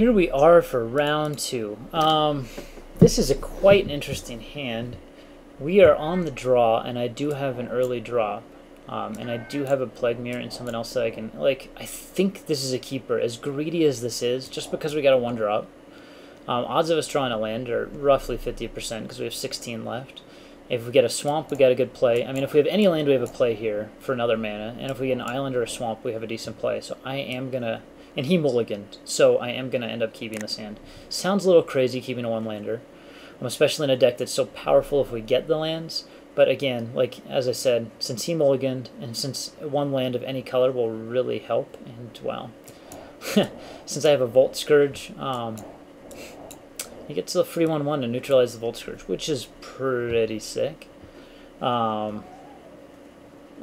here we are for round two. This is quite an interesting hand. We are on the draw, and I do have an early drop. And I do have a Plague Mirror and something else that I can, like, I think this is a keeper. As greedy as this is, just because we got a 1-drop, odds of us drawing a land are roughly 50% because we have 16 left. If we get a swamp, we got a good play. I mean, if we have any land, we have a play here for another mana. And if we get an island or a swamp, we have a decent play. So I am going to, and he mulliganed, so I am going to end up keeping this hand. Sounds a little crazy keeping a 1-lander, especially in a deck that's so powerful if we get the lands. But again, like as I said, since he mulliganed, and since 1 land of any color will really help, and wow, since I have a Volt Scourge, he gets the free 1/1 to neutralize the Volt Scourge, which is pretty sick.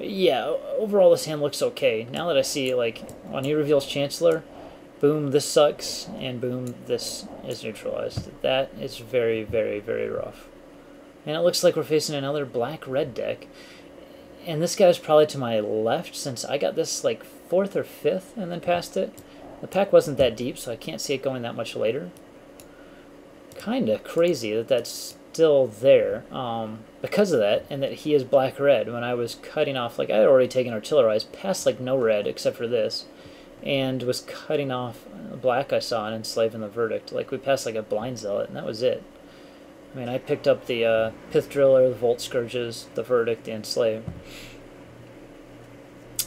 Yeah, overall this hand looks okay. Now that I see, like, when he reveals Chancellor, boom, this sucks, and boom, this is neutralized. That is very, very, very rough. And it looks like we're facing another black-red deck. And this guy's probably to my left, since I got this like 4th or 5th and then passed it. The pack wasn't that deep, so I can't see it going that much later. Kinda crazy that that's still there because of that, and that he is black-red. When I was cutting off, like, I had already taken Artillerize, passed like no red except for this, and was cutting off black I saw and enslaving the Verdict. Like, we passed like a Blind Zealot, and that was it. I mean, I picked up the Pith Driller, the Volt Scourges, the Verdict, the Enslave.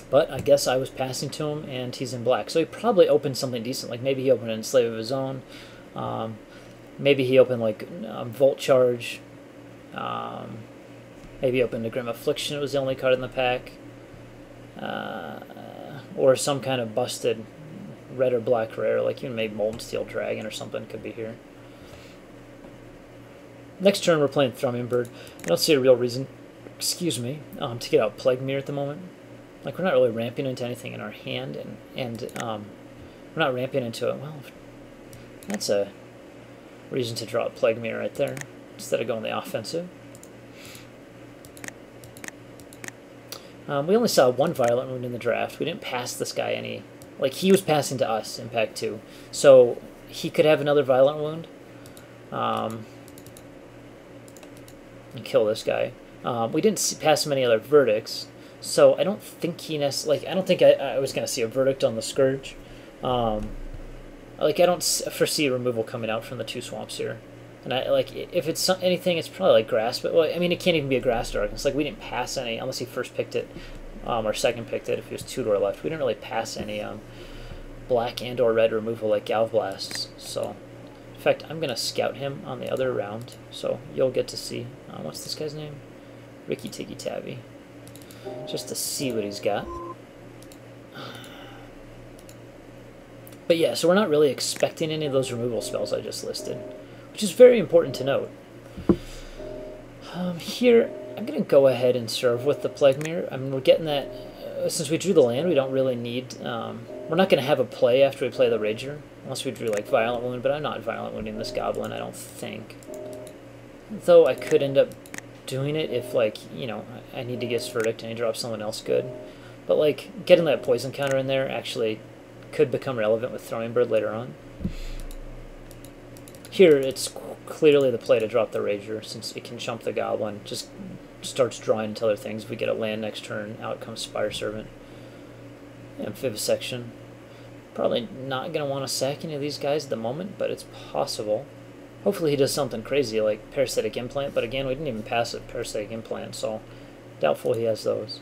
But I guess I was passing to him, and he's in black. So he probably opened something decent. Like, maybe he opened an Enslave of his own. Maybe he opened, like, Volt Charge. Maybe he opened a Grim Affliction. It was the only card in the pack. Or some kind of busted red or black rare. Like, even maybe Molten Steel Dragon or something could be here. Next turn, we're playing Thrumming Bird. I don't see a real reason, excuse me, to get out Plague Mirror at the moment. Like, we're not really ramping into anything in our hand, and we're not ramping into it. Well, that's a reason to draw a Plague Mirror right there, instead of going the offensive. We only saw 1 Violent Wound in the draft. We didn't pass this guy any, like, he was passing to us in pack 2. So he could have another Violent Wound. And kill this guy. We didn't pass him any other verdicts, so I don't think he like, I don't think I was going to see a verdict on the Scourge. Like, I don't foresee removal coming out from the 2 swamps here. And I, like, if it's anything, it's probably like grass, but, well, I mean, it can't even be a grass darkness. Like, we didn't pass any, unless he first picked it, or second picked it, if he was 2 to our left. We didn't really pass any black and or red removal like Galvblasts, so... In fact, I'm going to scout him on the other round, so you'll get to see. What's this guy's name? Ricky Tikky Tabby. Just to see what he's got. But yeah, so we're not really expecting any of those removal spells I just listed, which is very important to note. Here, I'm going to go ahead and serve with the Plague Mirror. I mean, we're getting that... since we drew the land, we don't really need... we're not going to have a play after we play the Rager. Unless we drew, like, Violent Wound, but I'm not Violent Wounding this Goblin, I don't think. Though I could end up doing it if, like, you know, I need to get his Verdict and he drops someone else good. But, like, getting that poison counter in there actually could become relevant with Throwing Bird later on. Here, it's clearly the play to drop the Rager, since it can chump the Goblin. Just starts drawing into other things. If we get a land next turn, out comes Spire Servant. Amphivisection. Probably not going to want to sack any of these guys at the moment, but it's possible. Hopefully he does something crazy like Parasitic Implant, but again, we didn't even pass a Parasitic Implant, so doubtful he has those.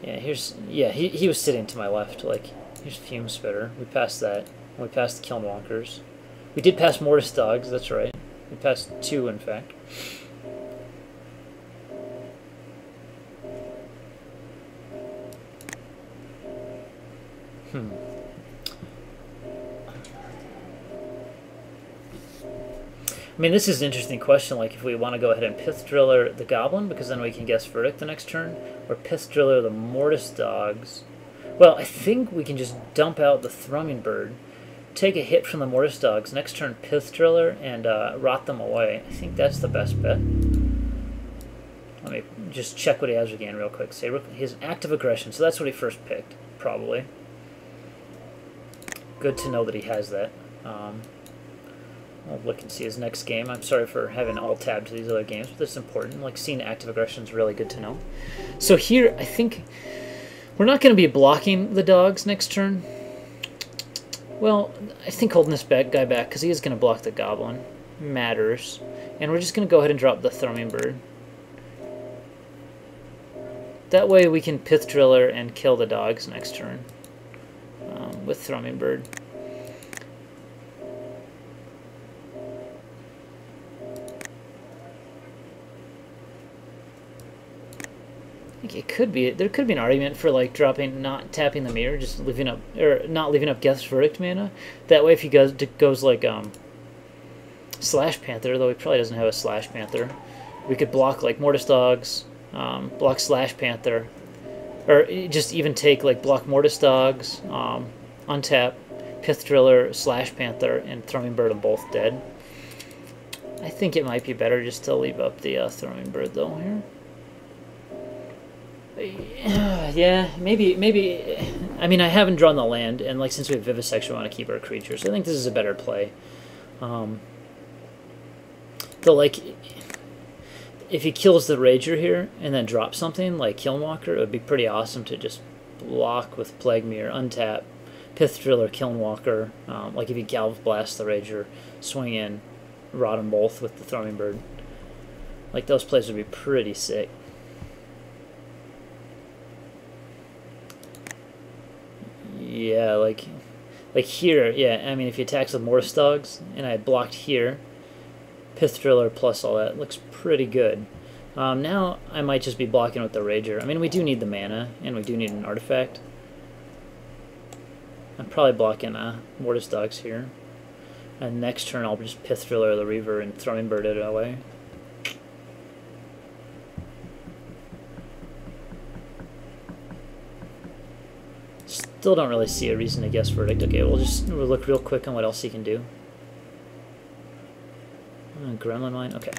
Yeah, he was sitting to my left. Like, here's Fume Spitter. We passed that. We passed Kilnwalkers. We did pass Mortis Dogs, that's right. We passed 2, in fact. I mean, this is an interesting question, like if we want to go ahead and Pith Driller the Goblin, because then we can guess Verdict the next turn, or Pith Driller the Mortis Dogs. Well, I think we can just dump out the Thrumming Bird, take a hit from the Mortis Dogs, next turn Pith Driller, and rot them away. I think that's the best bet. Let me just check what he has again real quick. Say his active aggression, so that's what he first picked, probably. Good to know that he has that. I'll look and see his next game. I'm sorry for having alt tab to these other games, but this is important. Like, seeing active aggression is really good to know. So here, I think we're not going to be blocking the dogs next turn. Well, I think holding this guy back, because he is going to block the goblin, matters. And we're just going to go ahead and drop the Thrumming Bird. That way we can Pith Driller and kill the dogs next turn with Thrumming Bird. I think it could be, there could be an argument for like dropping, not tapping the mirror, just leaving up, or not leaving up Geth's Verdict mana. That way if he goes like Slash Panther, though he probably doesn't have a Slash Panther, we could block like Mortis Dogs, block Slash Panther, or just even take like block Mortis Dogs, untap, Pith Driller, Slash Panther, and Thrumming Bird, them both dead. I think it might be better just to leave up the Thrumming Bird though here. Yeah, maybe. I mean, I haven't drawn the land, and like since we have Vivisection, we want to keep our creatures. I think this is a better play. Though, like, if he kills the Rager here and then drops something like Kilnwalker, it would be pretty awesome to just block with Plague Mirror, untap, Pith Driller, Kilnwalker. Like if you Galv Blast the Rager, swing in, rot them both with the Thrumming Bird. Like those plays would be pretty sick. Yeah, like here, yeah, I mean, if he attacks with Mortis Dogs, and I blocked here, Pith Driller plus all that, looks pretty good. Now, I might just be blocking with the Rager. I mean, we do need the mana, and we do need an artifact. I'm probably blocking Mortis Dogs here. And next turn, I'll just Pith Driller the Reaver and Thrumming Bird it away. Still don't really see a reason to guess Verdict. Okay, we'll look real quick on what else he can do. Gremlin Mine, okay.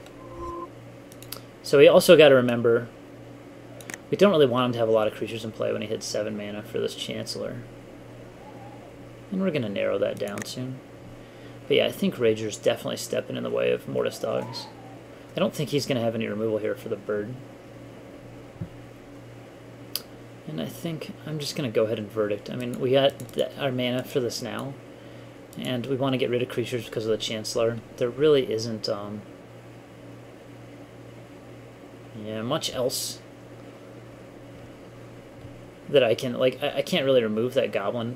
So we also got to remember, we don't really want him to have a lot of creatures in play when he hits 7 mana for this Chancellor. And we're going to narrow that down soon. But yeah, I think Rager's definitely stepping in the way of Mortis Dogs. I don't think he's going to have any removal here for the bird. And I think I'm just going to go ahead and Verdict. I mean, we got our mana for this now, and we want to get rid of creatures because of the Chancellor. There really isn't yeah, much else that I can, like, I can't really remove that Goblin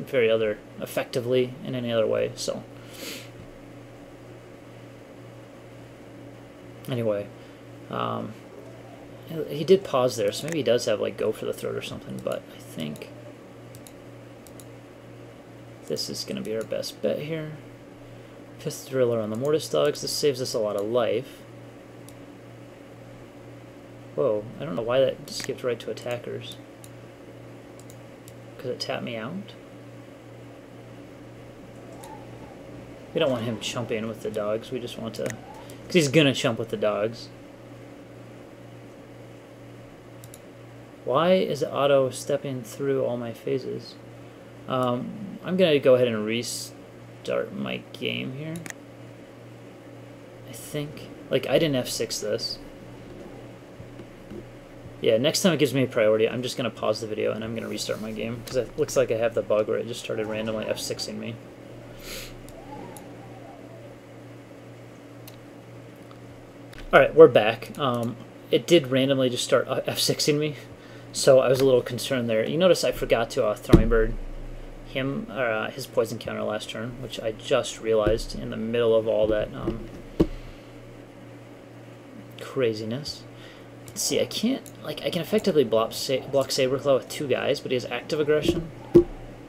very effectively in any other way, so. Anyway, he did pause there, so maybe he does have like Go for the Throat or something, but I think this is going to be our best bet here. Pith Driller on the Mortis Dogs. This saves us a lot of life. Whoa, I don't know why that skipped right to attackers. Because it tapped me out? We don't want him chumping with the dogs. We just want to... Because he's going to chump with the dogs. Why is it auto stepping through all my phases? I'm going to go ahead and restart my game here. I think. Like, I didn't F6 this. Yeah, next time it gives me a priority, I'm just going to pause the video and I'm going to restart my game. Because it looks like I have the bug where it just started randomly F6ing me. Alright, we're back. It did randomly just start F6ing me. So I was a little concerned there. You notice I forgot to Throwing Bird him, his poison counter last turn, which I just realized in the middle of all that craziness. Let's see, I can't, like, I can effectively block Saberclaw with 2 guys, but he has active aggression.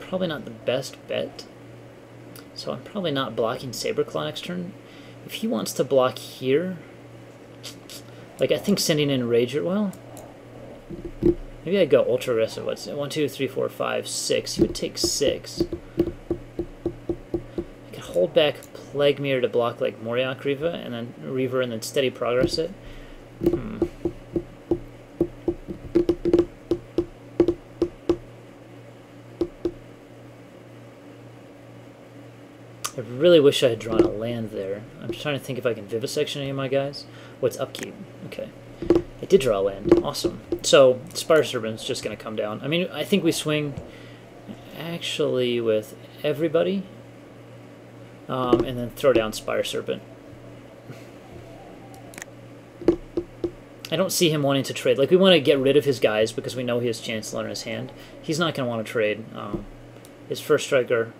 Probably not the best bet. So I'm probably not blocking Saberclaw next turn. If he wants to block here, like, I think sending in Rager, well, maybe I go ultra aggressive. What's it? 1, 2, 3, 4, 5, 6. He would take 6. I could hold back Plague Mirror to block like Moriok Reaver and then steady progress it. I really wish I had drawn a land there. I'm just trying to think if I can vivisection any of my guys. What's upkeep? Okay. I did draw a land. Awesome. So, Spire Serpent's just going to come down. I mean, I think we swing actually with everybody. And then throw down Spire Serpent. I don't see him wanting to trade. Like, we want to get rid of his guys because we know he has Chancellor in his hand. He's not going to want to trade his first striker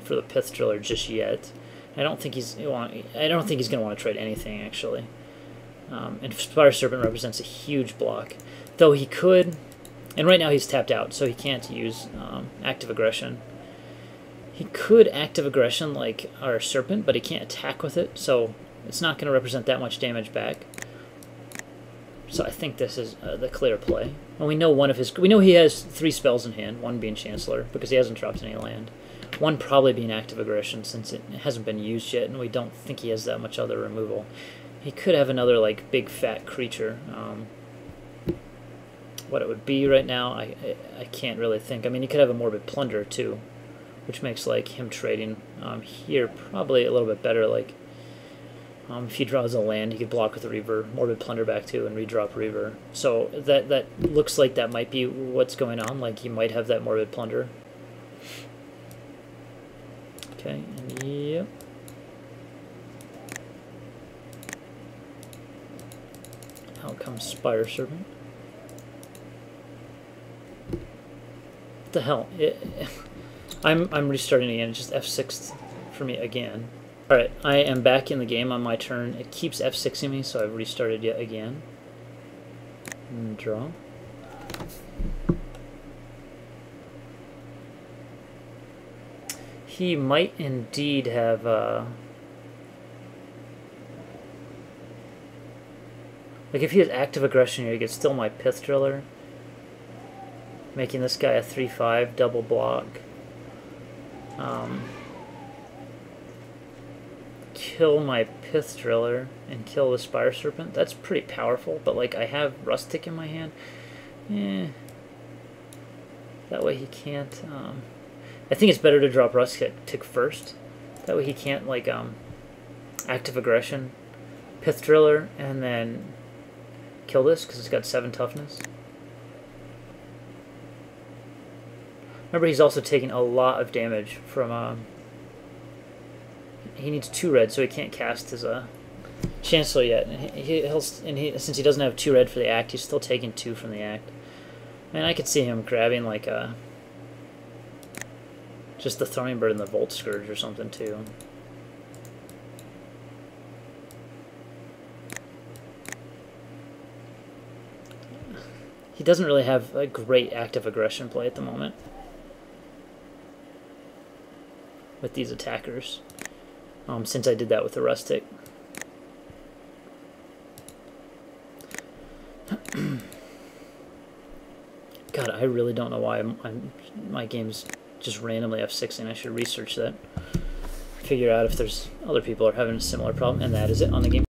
for the Pith Driller just yet. I don't think he's going to want to trade anything, actually. And Spire Serpent represents a huge block. Though he could, and right now he's tapped out, so he can't use active aggression. He could active aggression like our Serpent, but he can't attack with it, so it's not going to represent that much damage back. So I think this is the clear play. And we know we know he has 3 spells in hand, one being Chancellor, because he hasn't dropped any land. One probably being active aggression, since it hasn't been used yet, and we don't think he has that much other removal. He could have another, like, big fat creature. What it would be right now, I can't really think. I mean, he could have a Morbid Plunder, too, which makes, like, him trading here probably a little bit better. Like, if he draws a land, he could block with a Reaver, Morbid Plunder back, too, and redrop Reaver. So that looks like that might be what's going on. Like, he might have that Morbid Plunder. Okay, and yep. Out comes Spire Serpent. What the hell? I'm restarting again. It's just F6 for me again. Alright, I am back in the game on my turn. It keeps F6ing me, so I've restarted yet again. And draw. He might indeed have like, if he has active aggression here, he gets still my Pith Driller, making this guy a 3/5 double block. Kill my Pith Driller and kill the Spire Serpent. That's pretty powerful, but, like, I have Rustic in my hand. That way he can't. I think it's better to drop Rustic first. That way he can't, like, active aggression, Pith Driller, and then kill this because it's got 7 toughness. Remember, he's also taking a lot of damage from. He needs 2 red, so he can't cast his Chancellor yet. And since he doesn't have 2 red for the act, he's still taking 2 from the act. And I could see him grabbing, like, just the Throwing Bird and the Volt Scourge or something too. He doesn't really have a great active aggression play at the moment with these attackers, since I did that with the Rustic. God, I really don't know why my game's just randomly F6ing. I should research that, figure out if there's other people are having a similar problem, and that is it on the game.